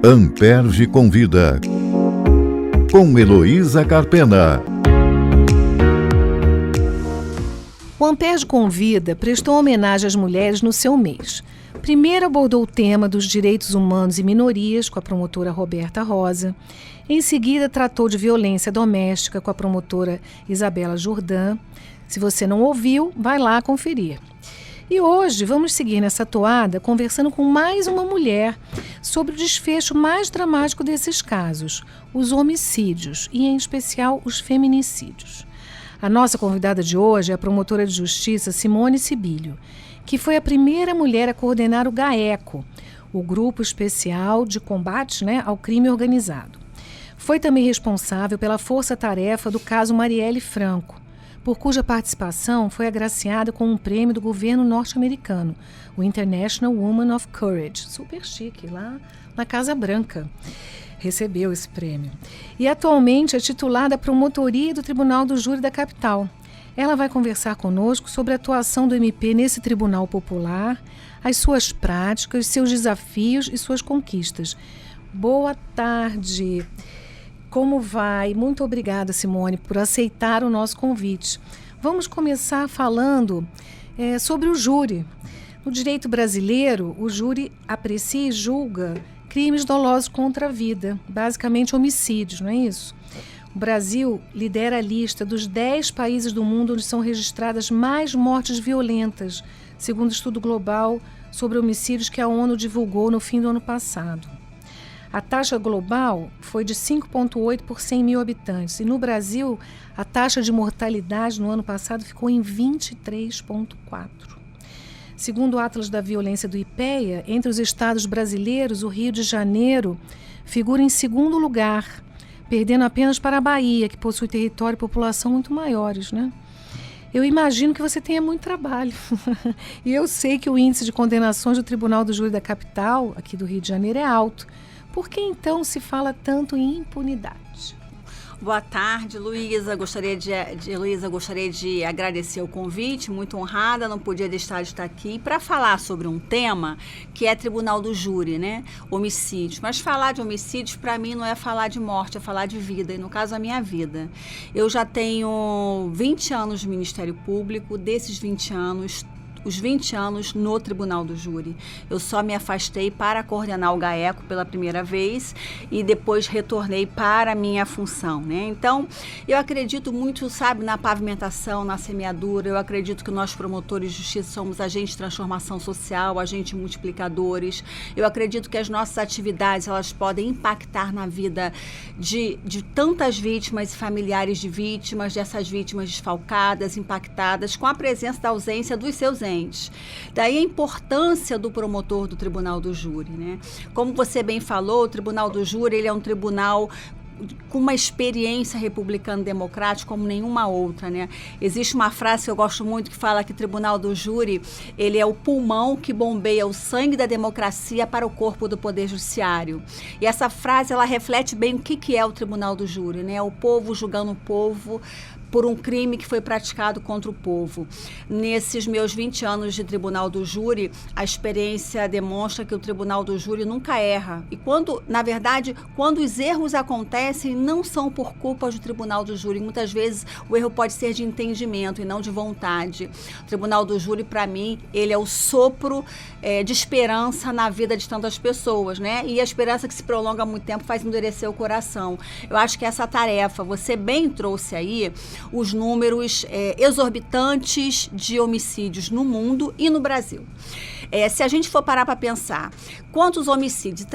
Amperge Convida, com Heloísa Carpena. O Amperge Convida prestou homenagem às mulheres no seu mês. Primeiro abordou o tema dos direitos humanos e minorias com a promotora Roberta Rosa. Em seguida, tratou de violência doméstica com a promotora Isabela Jourdan. Se você não ouviu, vai lá conferir. E hoje vamos seguir nessa toada conversando com mais uma mulher sobre o desfecho mais dramático desses casos, os homicídios e, em especial, os feminicídios. A nossa convidada de hoje é a promotora de justiça Simone Sibilho, que foi a primeira mulher a coordenar o GAECO, o Grupo Especial de Combate ao Crime Organizado. Foi também responsável pela força-tarefa do caso Marielle Franco, por cuja participação foi agraciada com um prêmio do governo norte-americano, o International Woman of Courage, super chique, lá na Casa Branca. Recebeu esse prêmio. E atualmente é titular da promotoria do Tribunal do Júri da Capital. Ela vai conversar conosco sobre a atuação do MP nesse tribunal popular, as suas práticas, seus desafios e suas conquistas. Boa tarde. Como vai? Muito obrigada, Simone, por aceitar o nosso convite. Vamos começar falando sobre o júri. No direito brasileiro, o júri aprecia e julga crimes dolosos contra a vida, basicamente homicídios, não é isso? O Brasil lidera a lista dos 10 países do mundo onde são registradas mais mortes violentas, segundo o estudo global sobre homicídios que a ONU divulgou no fim do ano passado. A taxa global foi de 5,8 por 100 mil habitantes e no Brasil a taxa de mortalidade no ano passado ficou em 23,4. Segundo o Atlas da Violência do IPEA, entre os estados brasileiros, o Rio de Janeiro figura em segundo lugar, perdendo apenas para a Bahia, que possui território e população muito maiores, né? Eu imagino que você tenha muito trabalho. E eu sei que o índice de condenações do Tribunal do Júri da Capital, aqui do Rio de Janeiro, é alto. Por que então se fala tanto em impunidade? Boa tarde, Luísa. Gostaria de agradecer o convite, muito honrada, não podia deixar de estar aqui para falar sobre um tema que é Tribunal do Júri, né? Homicídios. Mas falar de homicídios, para mim, não é falar de morte, é falar de vida, e no caso, a minha vida. Eu já tenho 20 anos de Ministério Público, desses 20 anos, os 20 anos no Tribunal do Júri. Eu só me afastei para coordenar o GAECO pela primeira vez e depois retornei para a minha função, né? Então, eu acredito muito, na pavimentação, na semeadura. Eu acredito que nós, promotores de justiça, somos agentes de transformação social, agentes multiplicadores. Eu acredito que as nossas atividades, elas podem impactar na vida de tantas vítimas e familiares de vítimas, dessas vítimas desfalcadas, impactadas, com a presença da ausência dos seus entes. Daí a importância do promotor do Tribunal do Júri, né? Como você bem falou, o Tribunal do Júri, ele é um tribunal com uma experiência republicana democrática como nenhuma outra, né? Existe uma frase que eu gosto muito que fala que o Tribunal do Júri, ele é o pulmão que bombeia o sangue da democracia para o corpo do Poder Judiciário. E essa frase, ela reflete bem o que é o Tribunal do Júri, né? O povo julgando o povo por um crime que foi praticado contra o povo. Nesses meus 20 anos de Tribunal do Júri, a experiência demonstra que o Tribunal do Júri nunca erra. E quando os erros acontecem, não são por culpa do Tribunal do Júri. Muitas vezes o erro pode ser de entendimento e não de vontade. O Tribunal do Júri, para mim, ele é o sopro de esperança na vida de tantas pessoas, né? E a esperança que se prolonga há muito tempo faz endurecer o coração. Eu acho que essa tarefa, você bem trouxe aí os números exorbitantes de homicídios no mundo e no Brasil. Se a gente for parar para pensar, quantos homicídios,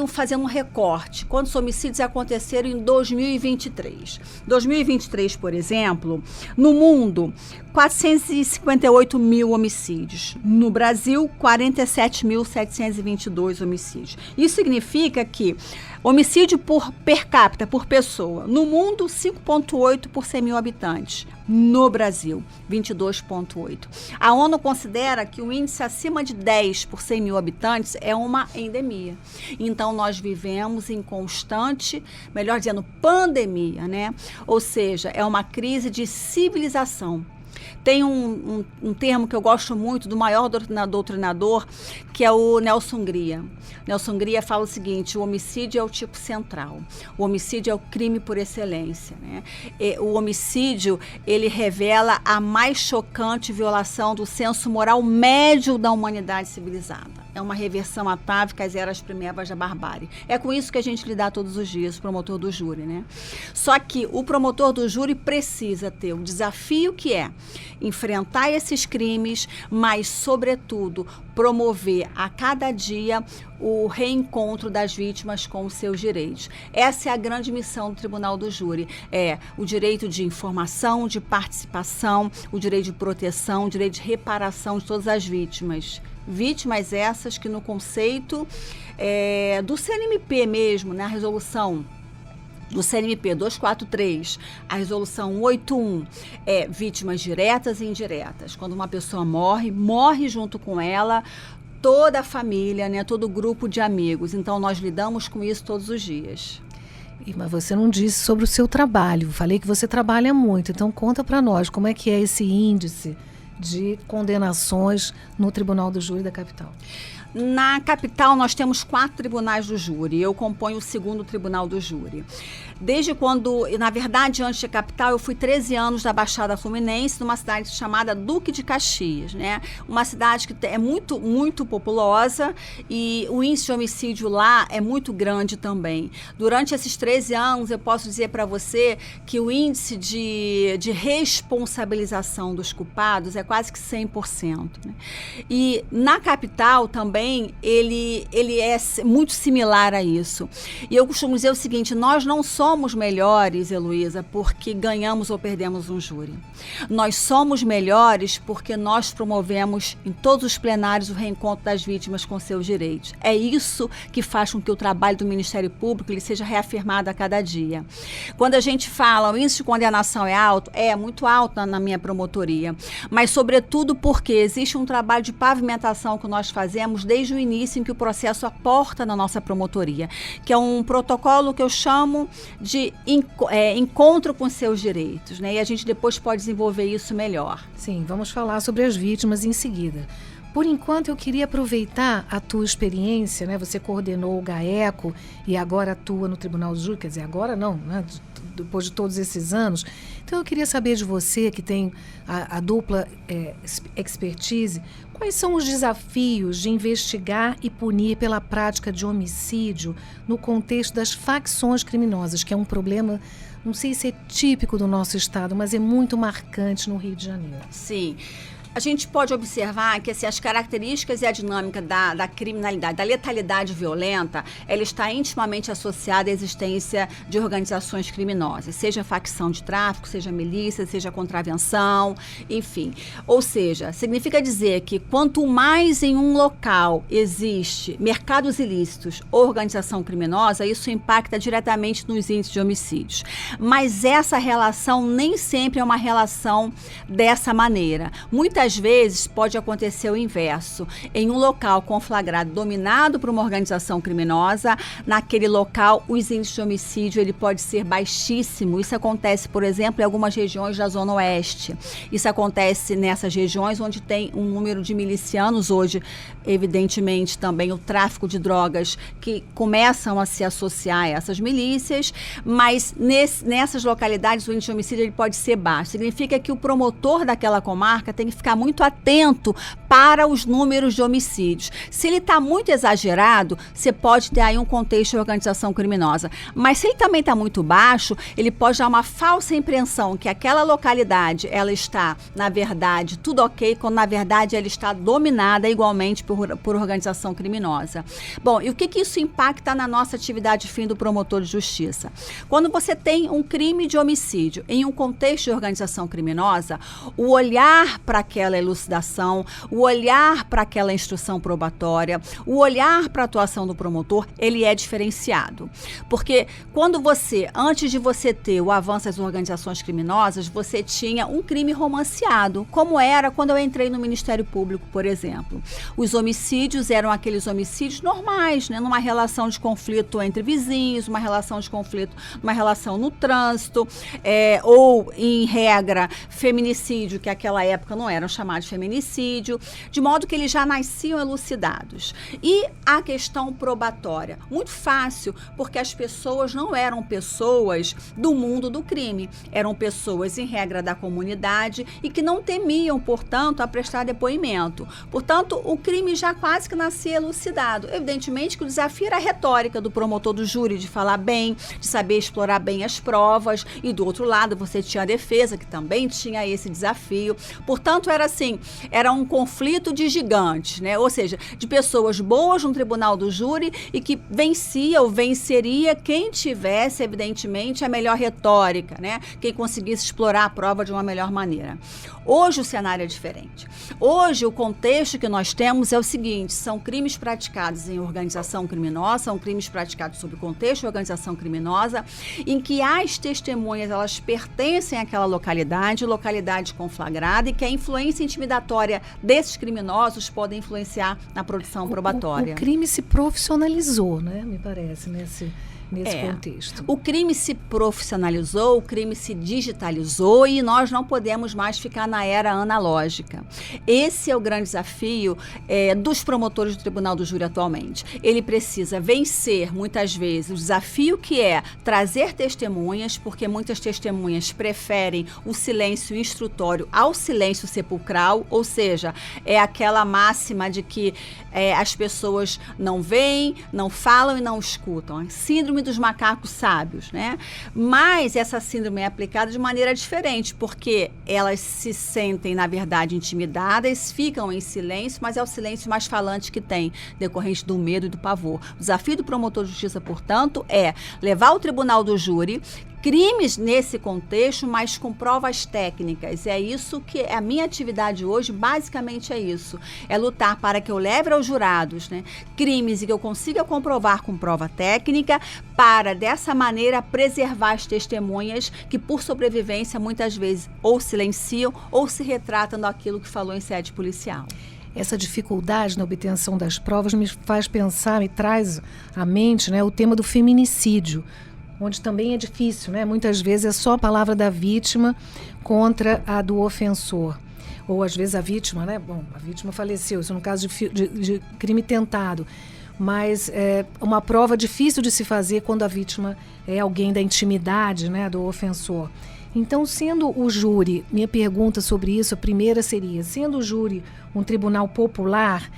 fazendo um recorte, quantos homicídios aconteceram em 2023? 2023, por exemplo, no mundo, 458 mil homicídios. No Brasil, 47.722 homicídios. Isso significa que homicídio per capita, por pessoa, no mundo, 5,8 por 100 mil habitantes. No Brasil, 22,8. A ONU considera que o índice acima de 10 por 100 mil habitantes é uma endemia. Então, nós vivemos em constante, melhor dizendo, pandemia, né? Ou seja, é uma crise de civilização. Tem um termo que eu gosto muito do maior doutrinador, que é o Nelson Gria. Nelson Gria fala o seguinte: o homicídio é o tipo central. O homicídio é o crime por excelência, né? O homicídio, ele revela a mais chocante violação do senso moral médio da humanidade civilizada. É uma reversão atávica às eras primevas da barbárie. É com isso que a gente lida todos os dias, o promotor do júri, né? Só que o promotor do júri precisa ter o desafio que é enfrentar esses crimes, mas, sobretudo, promover a cada dia o reencontro das vítimas com os seus direitos. Essa é a grande missão do Tribunal do Júri. É o direito de informação, de participação, o direito de proteção, o direito de reparação de todas as vítimas. Vítimas essas que no conceito do CNMP mesmo, né, a resolução do CNMP 243, a resolução 181, vítimas diretas e indiretas. Quando uma pessoa morre junto com ela toda a família, né, todo o grupo de amigos. Então, nós lidamos com isso todos os dias. Mas você não disse sobre o seu trabalho. Falei que você trabalha muito. Então, conta para nós como é que é esse índice de condenações no Tribunal do Júri da capital. Na capital, nós temos 4 tribunais do júri. Eu componho o 2º Tribunal do Júri. Desde quando, na verdade, antes da capital, eu fui 13 anos da Baixada Fluminense, numa cidade chamada Duque de Caxias, né? Uma cidade que é muito, muito populosa e o índice de homicídio lá é muito grande também. Durante esses 13 anos, eu posso dizer para você que o índice de responsabilização dos culpados é quase que 100%. Né? E na capital também, ele é muito similar a isso. E eu costumo dizer o seguinte: nós não somos melhores, Heloísa, porque ganhamos ou perdemos um júri. Nós somos melhores porque nós promovemos em todos os plenários o reencontro das vítimas com seus direitos. É isso que faz com que o trabalho do Ministério Público ele seja reafirmado a cada dia. Quando a gente fala o índice de condenação é alto, é muito alto na minha promotoria, mas sobretudo porque existe um trabalho de pavimentação que nós fazemos desde o início em que o processo aporta na nossa promotoria, que é um protocolo que eu chamo de encontro com seus direitos, né? E a gente depois pode desenvolver isso melhor. Sim, vamos falar sobre as vítimas em seguida. Por enquanto, eu queria aproveitar a tua experiência, né? Você coordenou o GAECO e agora atua no Tribunal do Júri, quer dizer, agora não, né? Depois de todos esses anos. Então, eu queria saber de você, que tem a dupla expertise, quais são os desafios de investigar e punir pela prática de homicídio no contexto das facções criminosas, que é um problema, não sei se é típico do nosso estado, mas é muito marcante no Rio de Janeiro. Sim. A gente pode observar que assim, as características e a dinâmica da criminalidade, da letalidade violenta, ela está intimamente associada à existência de organizações criminosas, seja facção de tráfico, seja milícia, seja contravenção, enfim. Ou seja, significa dizer que quanto mais em um local existe mercados ilícitos ou organização criminosa, isso impacta diretamente nos índices de homicídios. Mas essa relação nem sempre é uma relação dessa maneira. Muitas vezes pode acontecer o inverso. Em um local conflagrado, dominado por uma organização criminosa, naquele local os índices de homicídio ele pode ser baixíssimo. Isso acontece, por exemplo, em algumas regiões da Zona Oeste. Isso acontece nessas regiões onde tem um número de milicianos hoje, evidentemente também o tráfico de drogas que começam a se associar a essas milícias, mas nessas localidades o índice de homicídio ele pode ser baixo. Significa que o promotor daquela comarca tem que ficar muito atento para os números de homicídios. Se ele está muito exagerado, você pode ter aí um contexto de organização criminosa. Mas se ele também está muito baixo, ele pode dar uma falsa impressão que aquela localidade, ela está, na verdade, tudo ok, quando na verdade ela está dominada igualmente por organização criminosa. Bom, e o que isso impacta na nossa atividade fim do promotor de justiça? Quando você tem um crime de homicídio em um contexto de organização criminosa, o olhar para aquela aquela elucidação, o olhar para aquela instrução probatória, o olhar para a atuação do promotor, ele é diferenciado. Porque quando antes de você ter o avanço das organizações criminosas, você tinha um crime romanceado, como era quando eu entrei no Ministério Público, por exemplo. Os homicídios eram aqueles homicídios normais, né? Numa relação de conflito entre vizinhos, uma relação de conflito, uma relação no trânsito, ou, em regra, feminicídio, que naquela época não eram chamados de feminicídio, de modo que eles já nasciam elucidados. E a questão probatória, muito fácil, porque as pessoas não eram pessoas do mundo do crime, eram pessoas, em regra, da comunidade e que não temiam, portanto, a prestar depoimento. Portanto, o crime já quase que nascia elucidado. Evidentemente que o desafio era a retórica do promotor do júri, de falar bem, de saber explorar bem as provas, e do outro lado você tinha a defesa, que também tinha esse desafio. Portanto, era um conflito de gigantes, né? Ou seja, de pessoas boas no tribunal do júri e que vencia ou venceria quem tivesse, evidentemente, a melhor retórica, né? Quem conseguisse explorar a prova de uma melhor maneira. Hoje o cenário é diferente. Hoje o contexto que nós temos é o seguinte: são crimes praticados em organização criminosa, são crimes praticados sob contexto de organização criminosa, em que as testemunhas, elas pertencem àquela localidade conflagrada, e que a influência intimidatória desses criminosos pode influenciar na produção probatória. O crime se profissionalizou, né? Me parece, nesse contexto. O crime se profissionalizou, o crime se digitalizou e nós não podemos mais ficar na era analógica. Esse é o grande desafio dos promotores do Tribunal do Júri atualmente. Ele precisa vencer, muitas vezes, o desafio que é trazer testemunhas, porque muitas testemunhas preferem o silêncio instrutório ao silêncio sepulcral, ou seja, é aquela máxima de que as pessoas não veem, não falam e não escutam. A síndrome dos macacos sábios, né? Mas essa síndrome é aplicada de maneira diferente, porque elas se sentem, na verdade, intimidadas, ficam em silêncio, mas é o silêncio mais falante que tem, decorrente do medo e do pavor. O desafio do promotor de justiça, portanto, é levar ao tribunal do júri crimes nesse contexto, mas com provas técnicas. É isso que a minha atividade hoje, basicamente é isso. É lutar para que eu leve aos jurados, né, crimes e que eu consiga comprovar com prova técnica, para, dessa maneira, preservar as testemunhas que, por sobrevivência, muitas vezes ou silenciam ou se retratam daquilo que falou em sede policial. Essa dificuldade na obtenção das provas me faz pensar, me traz à mente, né, o tema do feminicídio, onde também é difícil, né? Muitas vezes é só a palavra da vítima contra a do ofensor. Ou às vezes a vítima, né? Bom, a vítima faleceu, isso no caso de crime tentado. Mas é uma prova difícil de se fazer quando a vítima é alguém da intimidade, né, do ofensor. Então, sendo o júri, minha pergunta sobre isso, a primeira seria, sendo o júri um tribunal popular,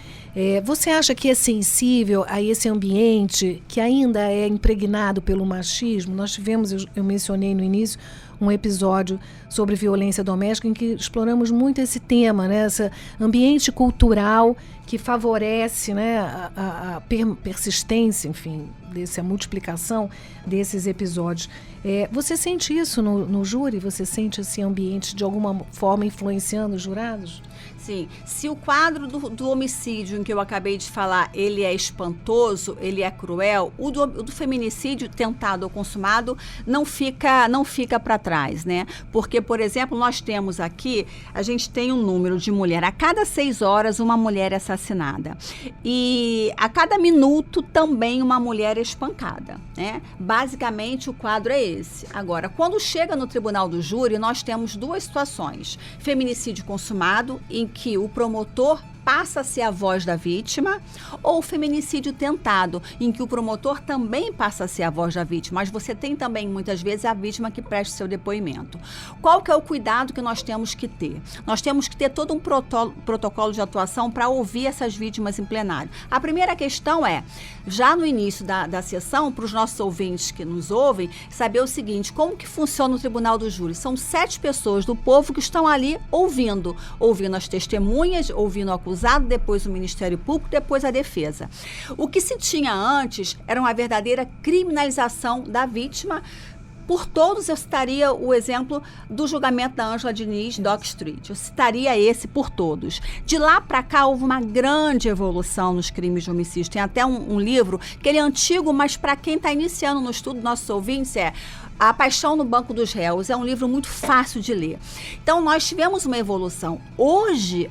você acha que é sensível a esse ambiente que ainda é impregnado pelo machismo? Nós tivemos, eu mencionei no início, um episódio sobre violência doméstica em que exploramos muito esse tema, né? Esse ambiente cultural que favorece, né, a persistência, enfim, a multiplicação desses episódios. Você sente isso no júri? Você sente esse ambiente de alguma forma influenciando os jurados? Sim. Se o quadro do homicídio em que eu acabei de falar, ele é espantoso, ele é cruel, o do feminicídio tentado ou consumado não fica para trás, né? Porque, por exemplo, nós temos aqui, a gente tem um número de mulher, a cada 6 horas uma mulher é assassinada. E a cada minuto também uma mulher é espancada, né? Basicamente o quadro é esse. Agora, quando chega no tribunal do júri, nós temos 2 situações. Feminicídio consumado, em que o promotor passa a ser a voz da vítima, ou feminicídio tentado, em que o promotor também passa a ser a voz da vítima, mas você tem também, muitas vezes, a vítima que presta seu depoimento. Qual que é o cuidado que nós temos que ter? Nós temos que ter todo um protocolo de atuação para ouvir essas vítimas em plenário. A primeira questão é, já no início da sessão, para os nossos ouvintes que nos ouvem, saber o seguinte: como que funciona o tribunal do júri? São 7 pessoas do povo que estão ali ouvindo as testemunhas, ouvindo o acusado, depois o Ministério Público, depois a defesa. O que se tinha antes era uma verdadeira criminalização da vítima Por todos, eu citaria o exemplo do julgamento da Ângela Diniz, Dock Street. Eu citaria esse por todos. De lá para cá, houve uma grande evolução nos crimes de homicídio. Tem até um livro, que ele é antigo, mas para quem está iniciando no estudo, nossos ouvintes, A Paixão no Banco dos Réus. É um livro muito fácil de ler. Então, nós tivemos uma evolução. Hoje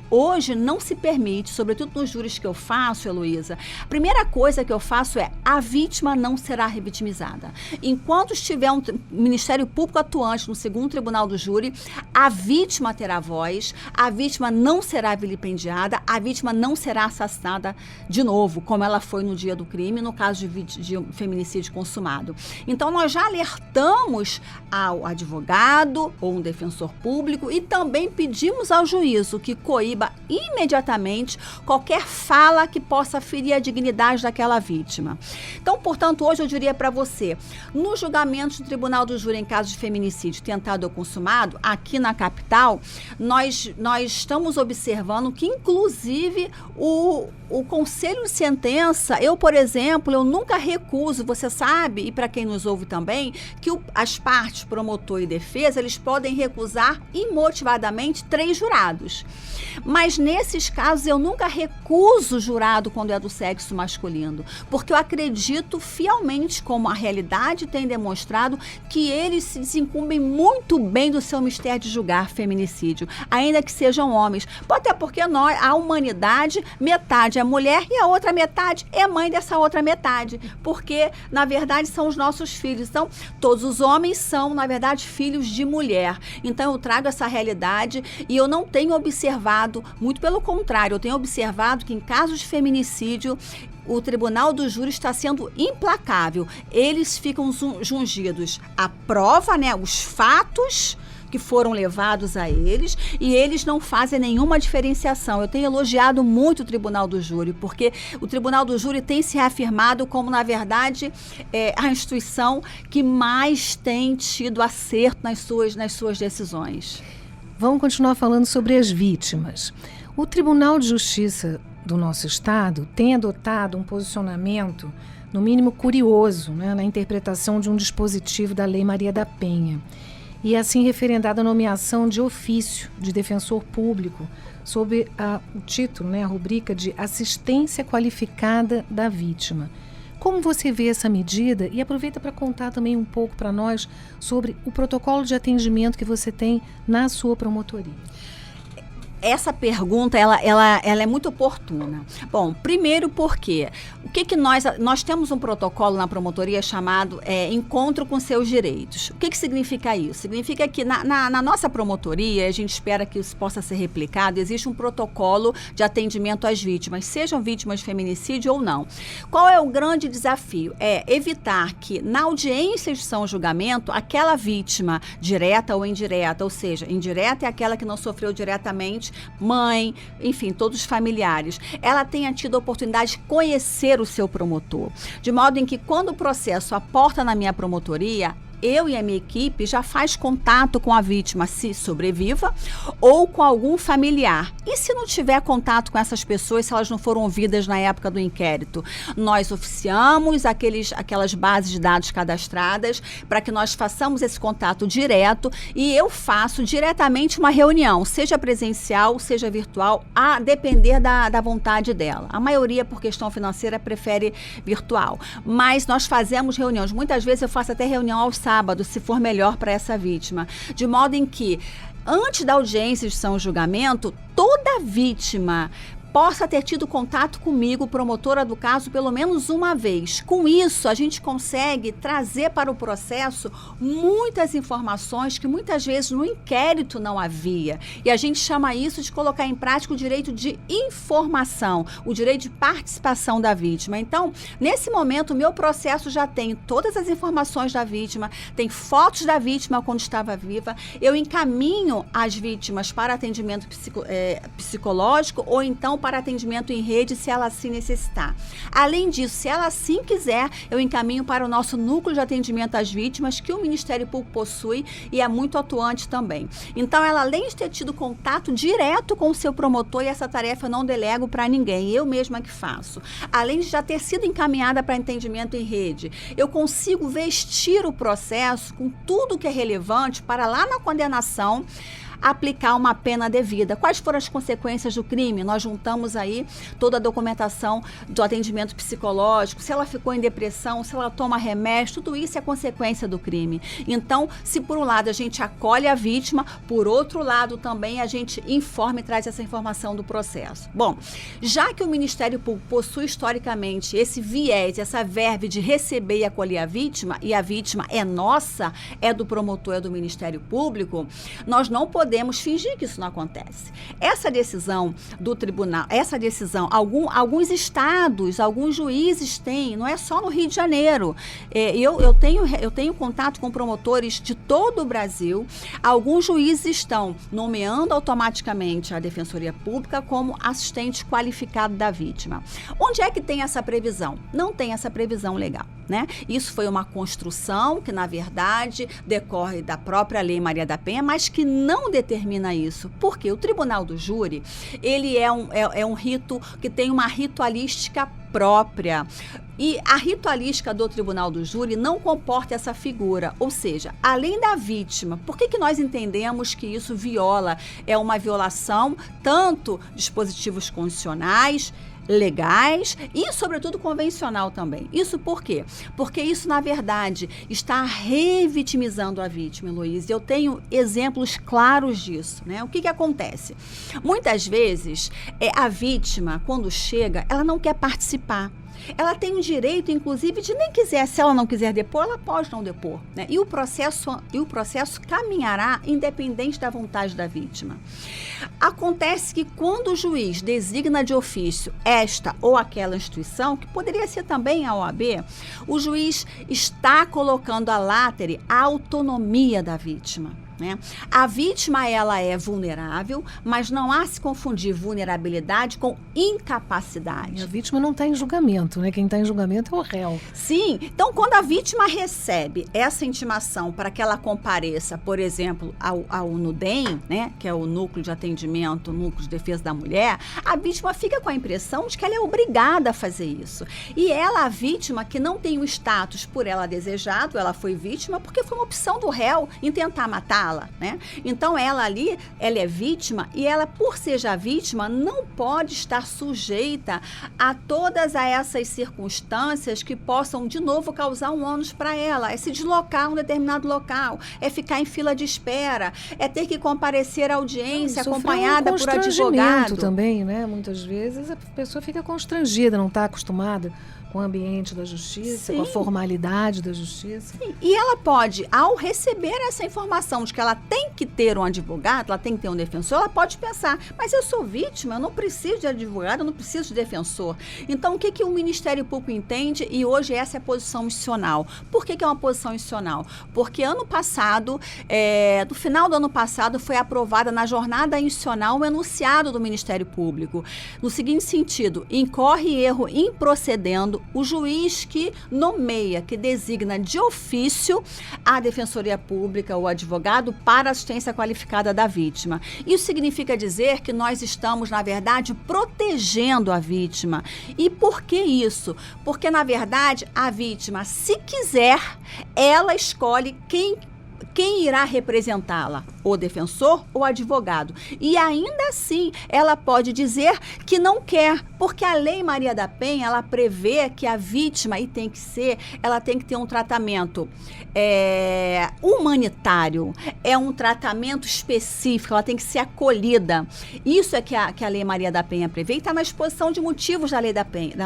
não se permite, sobretudo nos júris que eu faço, Heloísa, a primeira coisa que eu faço a vítima não será revitimizada. Enquanto estiver um Ministério Público atuante no segundo tribunal do júri, a vítima terá voz, a vítima não será vilipendiada, a vítima não será assassinada de novo, como ela foi no dia do crime, no caso de um feminicídio consumado. Então, nós já alertamos ao advogado ou um defensor público e também pedimos ao juízo que coíba imediatamente qualquer fala que possa ferir a dignidade daquela vítima. Então, portanto, hoje eu diria para você, no julgamento do Tribunal do Júri em caso de feminicídio tentado ou consumado, aqui na capital, nós estamos observando que, inclusive, o conselho de sentença, por exemplo, eu nunca recuso, você sabe, e para quem nos ouve também, que as partes, promotor e defesa, eles podem recusar imotivadamente 3 jurados. Mas nesses casos eu nunca recuso o jurado quando é do sexo masculino, porque eu acredito fielmente, como a realidade tem demonstrado, que eles se desincumbem muito bem do seu mistério de julgar feminicídio, ainda que sejam homens. Até porque a humanidade, metade é mulher e a outra metade é mãe dessa outra metade, porque, na verdade, são os nossos filhos. Então, todos os homens são, na verdade, filhos de mulher. Então, eu trago essa realidade e eu não tenho observado, muito pelo contrário, eu tenho observado que em casos de feminicídio, o Tribunal do Júri está sendo implacável. Eles ficam jungidos à prova, os fatos que foram levados a eles, e eles não fazem nenhuma diferenciação. Eu tenho elogiado muito o Tribunal do Júri, porque o Tribunal do Júri tem se reafirmado como, na verdade, a instituição que mais tem tido acerto nas suas decisões. Vamos continuar falando sobre as vítimas. O Tribunal de Justiça do nosso estado tem adotado um posicionamento, no mínimo curioso, na interpretação de um dispositivo da Lei Maria da Penha, e assim referendada a nomeação de ofício de defensor público sob o título, a rubrica de assistência qualificada da vítima. Como você vê essa medida? E aproveita para contar também um pouco para nós sobre o protocolo de atendimento que você tem na sua promotoria. Essa pergunta, ela é muito oportuna. Bom, primeiro porque o que nós temos um protocolo na promotoria chamado Encontro com Seus Direitos. O que significa isso? Significa que na nossa promotoria, a gente espera que isso possa ser replicado, existe um protocolo de atendimento às vítimas, sejam vítimas de feminicídio ou não. Qual é o grande desafio? É evitar que na audiência de São Julgamento, aquela vítima direta ou indireta, ou seja, indireta é aquela que não sofreu diretamente, mãe, enfim, todos os familiares, ela tenha tido a oportunidade de conhecer o seu promotor. De modo em que, quando o processo aporta na minha promotoria, eu e a minha equipe já faz contato com a vítima, se sobreviva, ou com algum familiar. E se não tiver contato com essas pessoas, se elas não foram ouvidas na época do inquérito, nós oficiamos aquelas bases de dados cadastradas para que nós façamos esse contato direto, e eu faço diretamente uma reunião, seja presencial, seja virtual, a depender da vontade dela. A maioria, por questão financeira, prefere virtual. Mas nós fazemos reuniões. Muitas vezes eu faço até reunião aos sábado, se for melhor para essa vítima. De modo em que, antes da audiência de São Julgamento, toda vítima possa ter tido contato comigo, promotora do caso, pelo menos uma vez. Com isso, a gente consegue trazer para o processo muitas informações que muitas vezes no inquérito não havia. E a gente chama isso de colocar em prática o direito de informação, o direito de participação da vítima. Então, nesse momento, o meu processo já tem todas as informações da vítima, tem fotos da vítima quando estava viva, eu encaminho as vítimas para atendimento psicológico ou então para atendimento em rede, se ela assim necessitar. Além disso, se ela assim quiser, eu encaminho para o nosso núcleo de atendimento às vítimas, que o Ministério Público possui e é muito atuante também. Então, ela, além de ter tido contato direto com o seu promotor, e essa tarefa eu não delego para ninguém, eu mesma que faço. Além de já ter sido encaminhada para atendimento em rede, eu consigo vestir o processo com tudo que é relevante para lá na condenação aplicar uma pena devida. Quais foram as consequências do crime? Nós juntamos aí toda a documentação do atendimento psicológico, se ela ficou em depressão, se ela toma remédio, tudo isso é consequência do crime. Então, se por um lado a gente acolhe a vítima, por outro lado também a gente informa e traz essa informação do processo. Bom, já que o Ministério Público possui historicamente esse viés, essa verve de receber e acolher a vítima, e a vítima é nossa, é do promotor, é do Ministério Público, nós não podemos fingir que isso não acontece. Essa decisão do tribunal, alguns estados, alguns juízes têm, não é só no Rio de Janeiro. Eu tenho contato com promotores de todo o Brasil. Alguns juízes estão nomeando automaticamente a Defensoria Pública como assistente qualificado da vítima. Onde é que tem essa previsão? Não tem essa previsão legal, né? Isso foi uma construção que, na verdade, decorre da própria Lei Maria da Penha, mas que não determina isso, porque o Tribunal do Júri, ele é um rito que tem uma ritualística própria. E a ritualística do Tribunal do Júri não comporta essa figura, ou seja, além da vítima, por que nós entendemos que isso é uma violação tanto de dispositivos constitucionais, legais e, sobretudo, convencional também. Isso por quê? Porque isso, na verdade, está revitimizando a vítima, Heloísa. Eu tenho exemplos claros disso, né? O que acontece? Muitas vezes, a vítima, quando chega, ela não quer participar. Ela tem o direito, inclusive, de nem quiser, se ela não quiser depor, ela pode não depor, né? E o processo caminhará independente da vontade da vítima. Acontece que quando o juiz designa de ofício esta ou aquela instituição, que poderia ser também a OAB, o juiz está colocando a látere a autonomia da vítima, né? A vítima, ela é vulnerável, mas não há se confundir vulnerabilidade com incapacidade. A vítima não está em julgamento, né? Quem está em julgamento é o réu. Sim, então quando a vítima recebe essa intimação para que ela compareça, por exemplo, ao NUDEM, né? Que é o Núcleo de Atendimento, Núcleo de Defesa da Mulher, a vítima fica com a impressão de que ela é obrigada a fazer isso. E ela, a vítima, que não tem o status por ela desejado, ela foi vítima porque foi uma opção do réu em tentar matá-la, né? Então ela é vítima e ela, por ser já vítima, não pode estar sujeita a todas essas circunstâncias que possam de novo causar um ônus para ela. É se deslocar a um determinado local, é ficar em fila de espera, é ter que comparecer à audiência acompanhada por advogado também, né? Muitas vezes a pessoa fica constrangida, não está acostumada com o ambiente da justiça, sim, com a formalidade da justiça. Sim. E ela pode, ao receber essa informação de que ela tem que ter um advogado, ela tem que ter um defensor, ela pode pensar, mas eu sou vítima, eu não preciso de advogado, eu não preciso de defensor. Então, o que o Ministério Público entende? E hoje essa é a posição institucional. Por que é uma posição institucional? Porque ano passado, no final do ano passado, foi aprovada na jornada institucional um enunciado do Ministério Público, no seguinte sentido: incorre erro improcedendo o juiz que nomeia, que designa de ofício a Defensoria Pública ou advogado para assistência qualificada da vítima. Isso significa dizer que nós estamos, na verdade, protegendo a vítima. E por que isso? Porque, na verdade, a vítima, se quiser, ela escolhe quem irá representá-la, o defensor ou advogado. E ainda assim, ela pode dizer que não quer, porque a Lei Maria da Penha, ela prevê que a vítima, ela tem que ter um tratamento humanitário, é um tratamento específico, ela tem que ser acolhida. Isso é que a Lei Maria da Penha prevê, e está na exposição de motivos da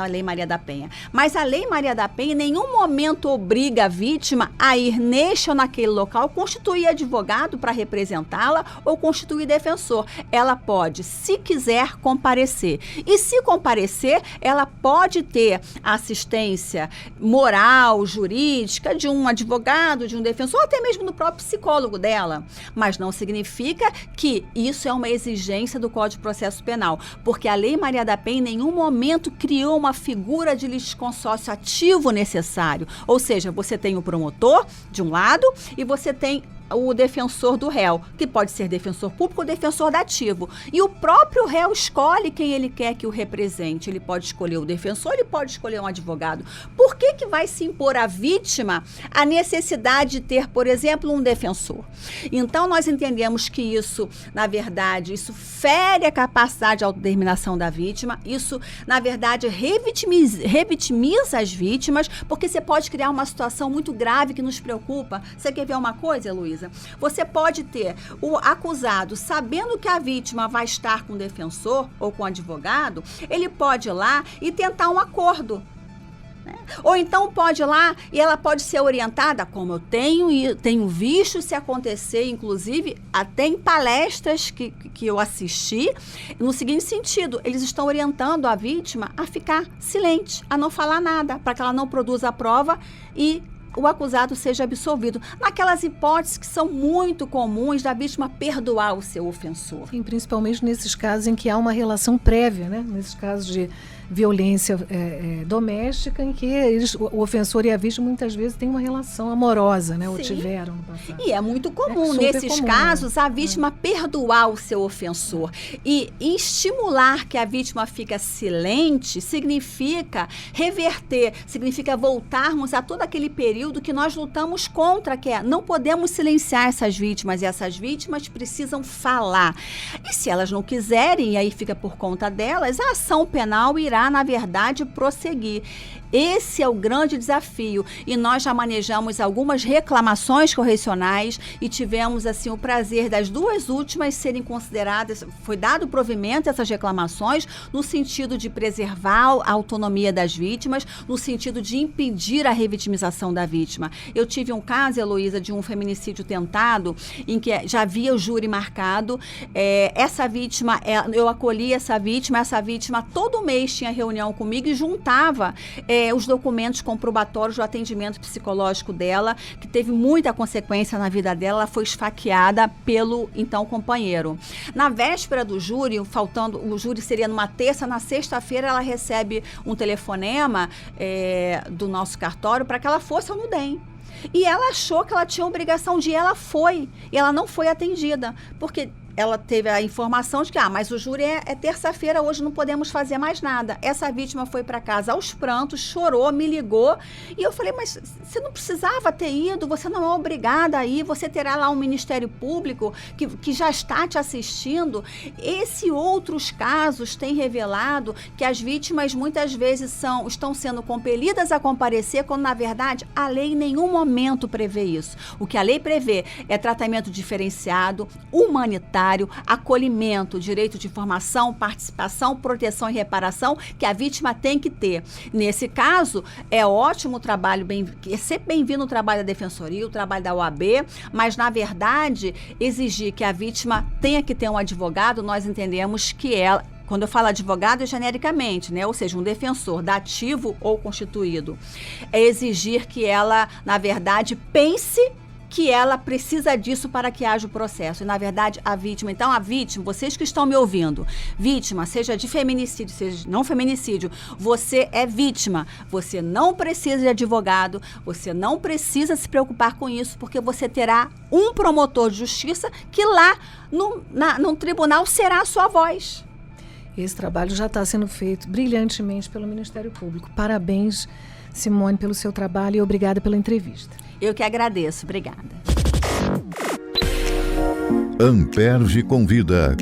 Lei Maria da Penha. Mas a Lei Maria da Penha em nenhum momento obriga a vítima a ir neste ou naquele local, constituir advogado para representar representá-la ou constituir defensor. Ela pode, se quiser, comparecer. E se comparecer, ela pode ter assistência moral, jurídica, de um advogado, de um defensor, ou até mesmo do próprio psicólogo dela. Mas não significa que isso é uma exigência do Código de Processo Penal, porque a Lei Maria da Penha em nenhum momento criou uma figura de litisconsórcio ativo necessário. Ou seja, você tem o promotor de um lado e você tem o defensor do réu, que pode ser defensor público ou defensor dativo. E o próprio réu escolhe quem ele quer que o represente. Ele pode escolher o defensor, ele pode escolher um advogado. Por que vai se impor à vítima a necessidade de ter, por exemplo, um defensor? Então, nós entendemos que isso, na verdade, isso fere a capacidade de autodeterminação da vítima, isso, na verdade, revitimiza as vítimas, porque você pode criar uma situação muito grave que nos preocupa. Você quer ver uma coisa, Heloísa? Você pode ter o acusado sabendo que a vítima vai estar com o defensor ou com o advogado, ele pode ir lá e tentar um acordo. Ou então pode ir lá e ela pode ser orientada, como eu tenho visto se acontecer, inclusive até em palestras que eu assisti, no seguinte sentido: eles estão orientando a vítima a ficar silente, a não falar nada, para que ela não produza a prova e o acusado seja absolvido. Naquelas hipóteses que são muito comuns da vítima perdoar o seu ofensor. Sim, principalmente nesses casos em que há uma relação prévia, né? Nesses casos de violência doméstica, em que o ofensor e a vítima muitas vezes têm uma relação amorosa, né? Ou tiveram no passado. E é muito comum, nesses casos, a vítima perdoar o seu ofensor. E estimular que a vítima fica silente significa reverter, significa voltarmos a todo aquele período que nós lutamos contra, que é não podemos silenciar essas vítimas, e essas vítimas precisam falar. E se elas não quiserem, e aí fica por conta delas, a ação penal irá, na verdade, prosseguir. Esse é o grande desafio, e nós já manejamos algumas reclamações correcionais e tivemos assim o prazer das duas últimas serem consideradas, foi dado provimento a essas reclamações no sentido de preservar a autonomia das vítimas, no sentido de impedir a revitimização da vítima. Eu tive um caso, Heloísa, de um feminicídio tentado, em que já havia o júri marcado. Essa vítima, eu acolhi essa vítima todo mês tinha reunião comigo e juntava os documentos comprobatórios do atendimento psicológico dela, que teve muita consequência na vida dela. Ela foi esfaqueada pelo, então, companheiro. Na véspera do júri, o júri seria numa terça, na sexta-feira ela recebe um telefonema do nosso cartório para que ela fosse ao NUDEM. E ela achou que ela tinha obrigação de ir, ela foi, e ela não foi atendida, porque ela teve a informação de que, mas o júri é terça-feira, hoje não podemos fazer mais nada. Essa vítima foi para casa aos prantos, chorou, me ligou, e eu falei, mas você não precisava ter ido, você não é obrigada a ir, você terá lá um Ministério Público que já está te assistindo. Esse e outros casos têm revelado que as vítimas muitas vezes estão sendo compelidas a comparecer, quando na verdade a lei em nenhum momento prevê isso. O que a lei prevê é tratamento diferenciado, humanitário, acolhimento, direito de informação, participação, proteção e reparação que a vítima tem que ter. Nesse caso, é ótimo o trabalho, é sempre bem-vindo o trabalho da Defensoria, o trabalho da OAB, mas, na verdade, exigir que a vítima tenha que ter um advogado, nós entendemos que ela... Quando eu falo advogado, é genericamente, né? Ou seja, um defensor dativo ou constituído. É exigir que ela, na verdade, pense que ela precisa disso para que haja o processo. E, na verdade, a vítima... Então, a vítima, vocês que estão me ouvindo, vítima, seja de feminicídio, seja de não feminicídio, você é vítima. Você não precisa de advogado, você não precisa se preocupar com isso, porque você terá um promotor de justiça que lá no tribunal será a sua voz. Esse trabalho já está sendo feito brilhantemente pelo Ministério Público. Parabéns, Simone, pelo seu trabalho, e obrigada pela entrevista. Eu que agradeço. Obrigada. Amperge convida,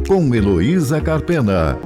com Heloísa Carpena.